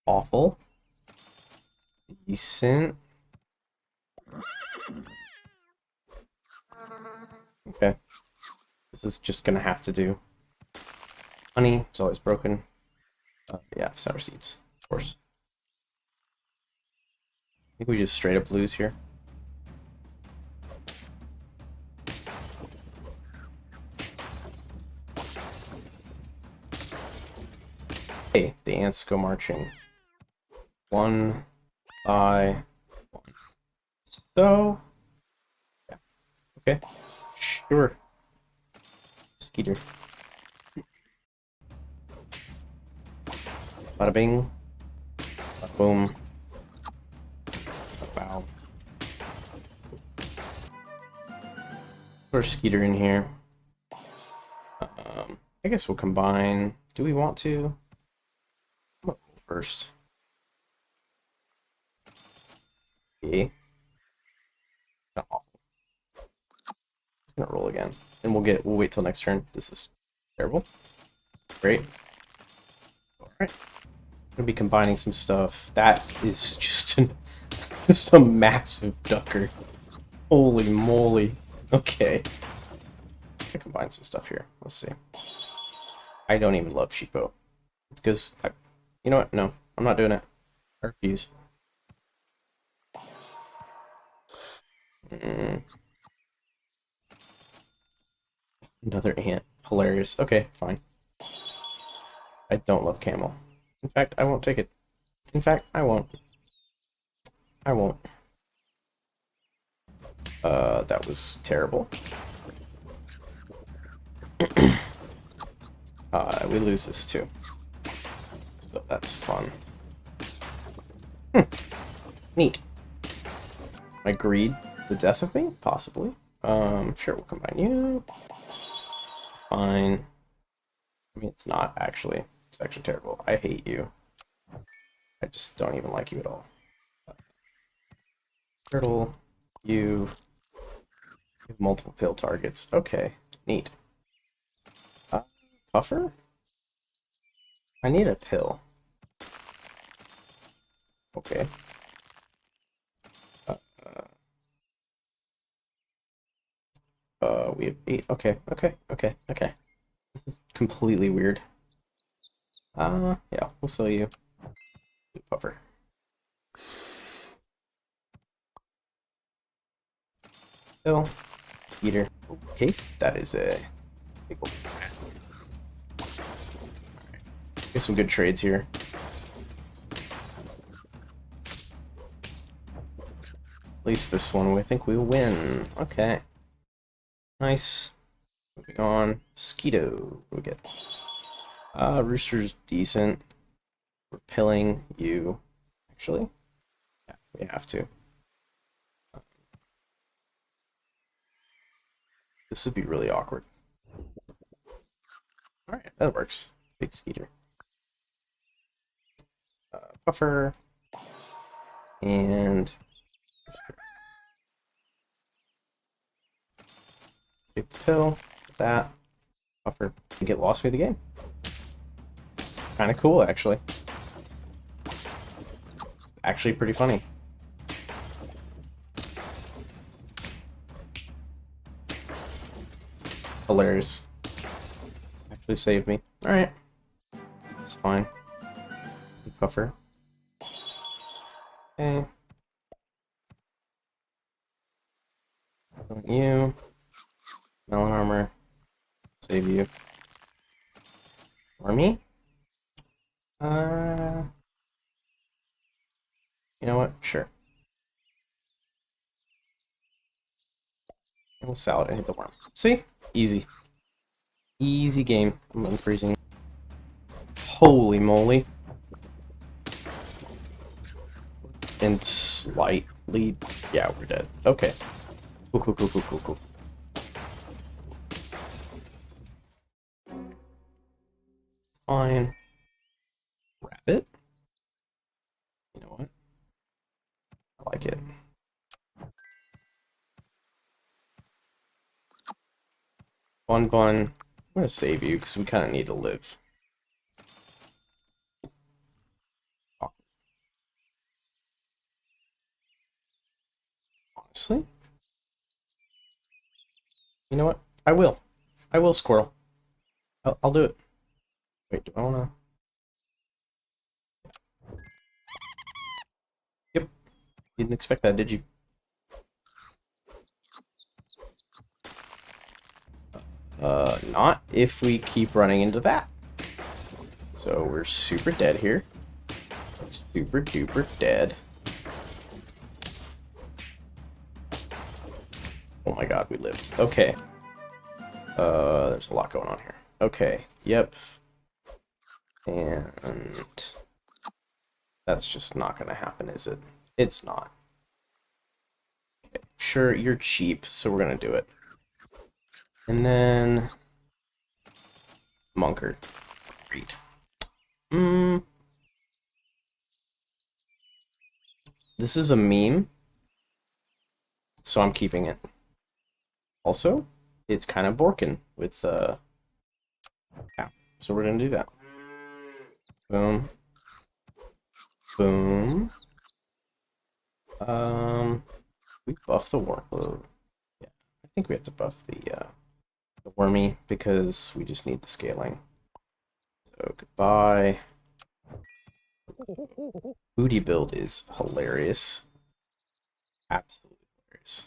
awful. Decent. Okay. This is just gonna have to do. Honey is always broken. Yeah, sour seeds, of course. I think we just straight up lose here. Hey, the ants go marching. One by one. So, yeah. Okay. Sure. Skeeter. Bada bing. Bada boom. Wow. Put our Skeeter in here. I guess we'll combine. Do we want to? I'm gonna go first. Okay. Oh. It's gonna roll again. And we'll wait till next turn. This is terrible. Great. Alright. Gonna be combining some stuff. That is just a massive ducker. Holy moly. Okay. I combine some stuff here. Let's see. I don't even love Sheepo. It's because you know what? No, I'm not doing it. I refuse. Another ant. Hilarious. Okay, fine. I don't love camel. In fact, I won't take it. In fact, I won't. I won't. That was terrible. We lose this too. So that's fun. Neat. My greed, the death of me? Possibly. Sure, we'll combine you. Fine. I mean, it's not actually. It's actually terrible. I hate you. I just don't even like you at all. Turtle, you have multiple pill targets. Okay, neat. Puffer? I need a pill. Okay. We have 8. Okay. This is completely weird. Yeah, we'll sell you. Puffer. Pill. Eater. Okay, that is a big old rat. Alright. Get some good trades here. At least this one, I think we'll win. Okay. Nice. Moving on. Skeeto. What do we get? Rooster's decent. We're pilling you. Actually? Yeah, we have to. This would be really awkward. Alright, that works. Big Skeeter. Puffer. And... take the pill. That. Puffer. And get lost me the game. Kind of cool, actually. Actually pretty funny. Hilarious. Actually saved me. Alright. That's fine. Puffer. Okay. You. Melon armor. Save you. Or me? You know what? Sure. We'll salad and hit the worm. See? Easy. Easy game. I'm unfreezing. Holy moly. And slightly... yeah, we're dead. Okay. Cool. Fine. Rabbit? You know what? I like it. Bun. I'm gonna save you because we kind of need to live. Honestly, you know what? I will. I will, squirrel. I'll do it. Wait, do I wanna? Yep. You didn't expect that, did you? Not if we keep running into that. So we're super dead here. Super duper dead. Oh my god, we lived. Okay. There's a lot going on here. Okay, yep. And that's just not gonna happen, is it? It's not. Okay, sure, you're cheap, so we're gonna do it. And then Monker. Great. This is a meme, so I'm keeping it. Also, it's kind of Borkin with yeah, so we're gonna do that. Boom. Boom. We buff the worm. Yeah, I think we have to buff the wormy because we just need the scaling. So goodbye. Booty build is hilarious. Absolutely hilarious.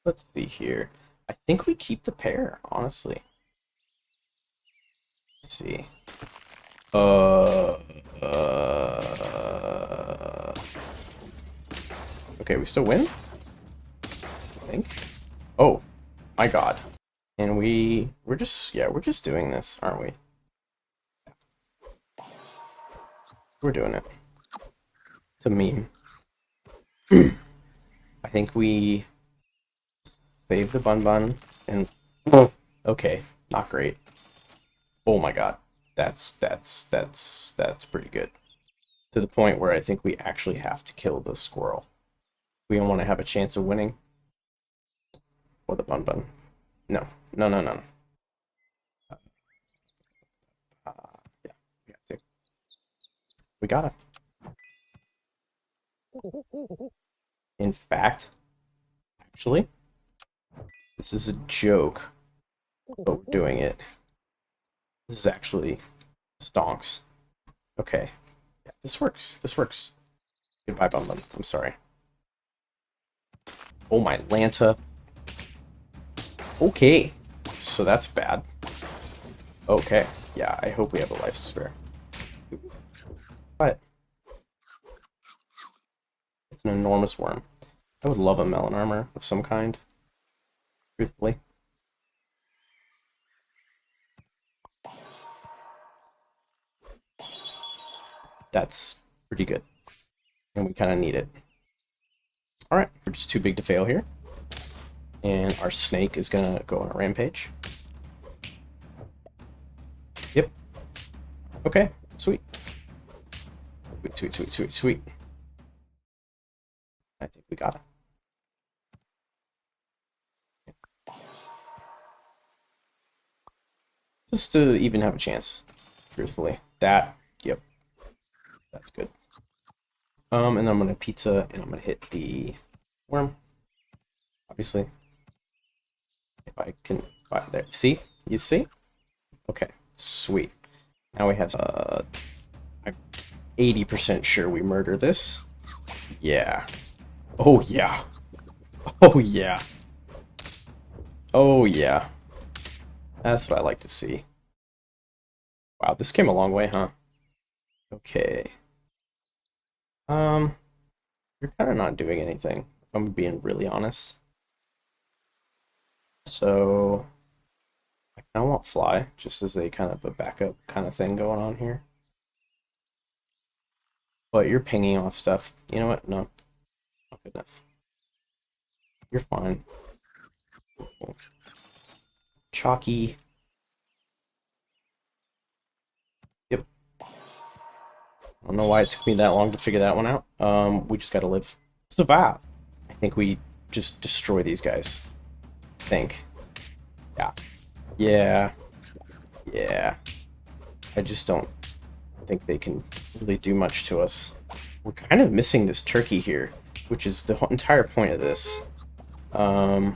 Let's see here. I think we keep the pair, honestly. Let's see. Okay, we still win? I think. Oh, my god. And we're just doing this, aren't we? We're doing it. It's a meme. I think we save the bun bun and okay, not great. Oh my god. That's pretty good. To the point where I think we actually have to kill the squirrel. We don't want to have a chance of winning. Or the bun bun. No. No, no, no. Yeah, we have to. We gotta. In fact, actually, this is a joke. Oh, doing it. This is actually stonks. Okay. Yeah, this works. This works. Goodbye, bun bun. I'm sorry. Oh my Lanta. Okay. So that's bad. Okay. Yeah, I hope we have a life spare. But it's an enormous worm. I would love a melon armor of some kind. Truthfully. That's pretty good. And we kind of need it. Alright, we're just too big to fail here. And our snake is gonna go on a rampage. Yep. Okay, sweet. Sweet, sweet, sweet, sweet, sweet. I think we got it. Just to even have a chance, truthfully. That, yep. That's good. And then I'm gonna pizza and I'm gonna hit the worm. Obviously. If I can there. See? You see? Okay, sweet. Now we have I'm 80% sure we murder this. Yeah. Oh yeah. Oh yeah. Oh yeah. That's what I like to see. Wow, this came a long way, huh? Okay. You're kind of not doing anything, if I'm being really honest. So, I kind of want fly, just as a kind of a backup kind of thing going on here. But you're pinging off stuff. You know what? No. Not good enough. You're fine. Chalky. Yep. I don't know why it took me that long to figure that one out. We just gotta live. Survive. I think we just destroy these guys. I think. Yeah. Yeah. Yeah. I just don't think they can really do much to us. we're kind of missing this turkey here, which is the entire point of this. But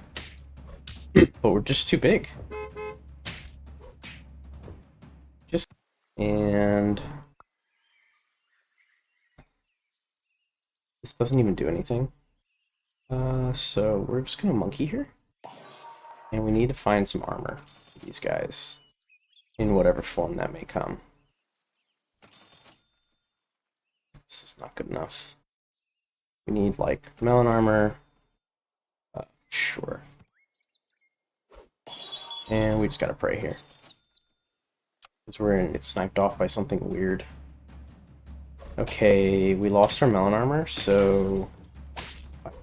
we're just too big. And this doesn't even do anything. So we're just gonna monkey here. And we need to find some armor for these guys in whatever form that may come. This is not good enough. We need like melon armor. Sure. And we just gotta pray here. Because we're gonna get sniped off by something weird. Okay, we lost our melon armor, so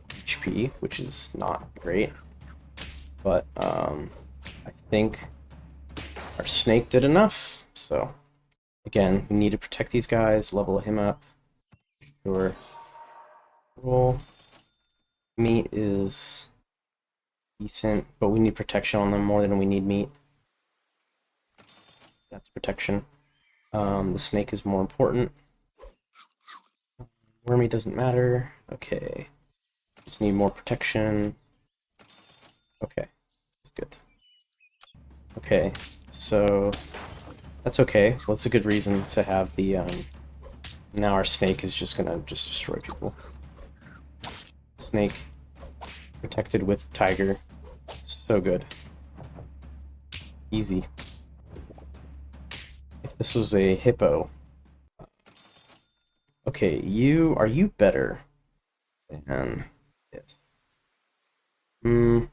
HP, which is not great. But I think our snake did enough. So again, we need to protect these guys, level him up. Sure. Roll. Meat is decent, but we need protection on them more than we need meat. That's protection. The snake is more important. Wormy doesn't matter. Okay. Just need more protection. Okay. That's good. Okay. So that's okay. Well, it's a good reason to have the now our snake is just gonna destroy people. Snake protected with tiger. So good. Easy. If this was a hippo. Okay, are you better than this? We'll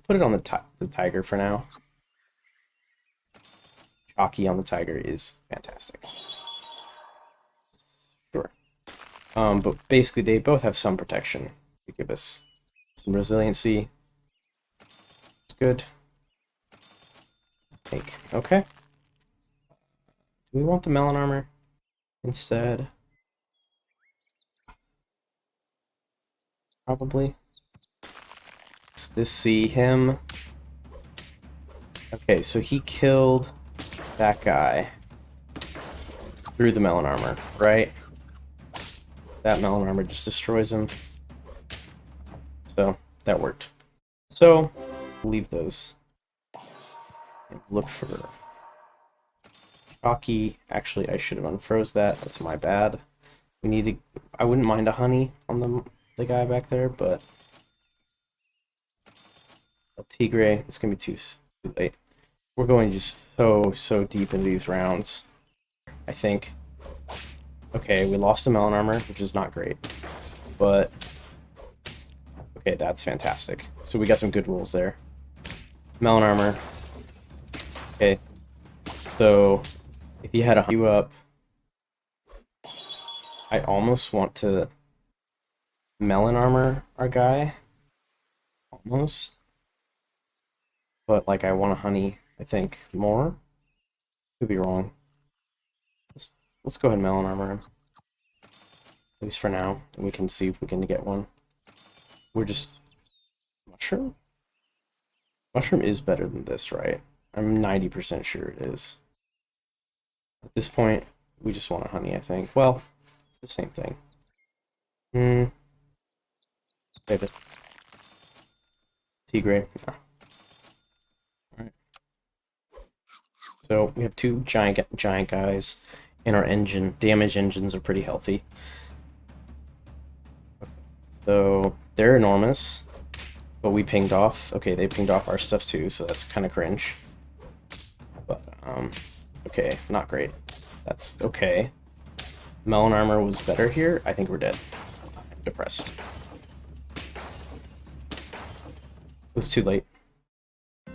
put it on the tiger for now. Chalky on the tiger is fantastic. Sure. But basically they both have some protection to give us some resiliency. It's good. Snake. Okay. Do we want the melon armor instead? Probably. Let's see him. Okay, so he killed that guy through the melon armor, right? That melon armor just destroys him. So that worked. So leave those. And look for chalky. Actually, I should have unfroze that. That's my bad. We need to. I wouldn't mind a honey on the guy back there, but El Tigre, it's gonna be too late. We're going just so deep into these rounds, I think. Okay, we lost a melon armor, which is not great, but okay, that's fantastic. So we got some good rolls there. Melon armor. Okay, so if you had you up, I almost want to melon armor our guy. Almost. But, like, I want a honey, I think, more. Could be wrong. Let's go ahead and melon armor him. At least for now. And we can see if we can get one. We're just... Mushroom? Mushroom is better than this, right? I'm 90% sure it is. At this point, we just want a honey, I think. Well, it's the same thing. Save it. Tigre. No. Alright. So we have two giant guys in our engine. Damage engines are pretty healthy. So they're enormous. But we pinged off. Okay, they pinged off our stuff too, so that's kind of cringe. But, okay, not great. That's okay. Melon armor was better here. I think we're dead. I'm depressed. It was too late.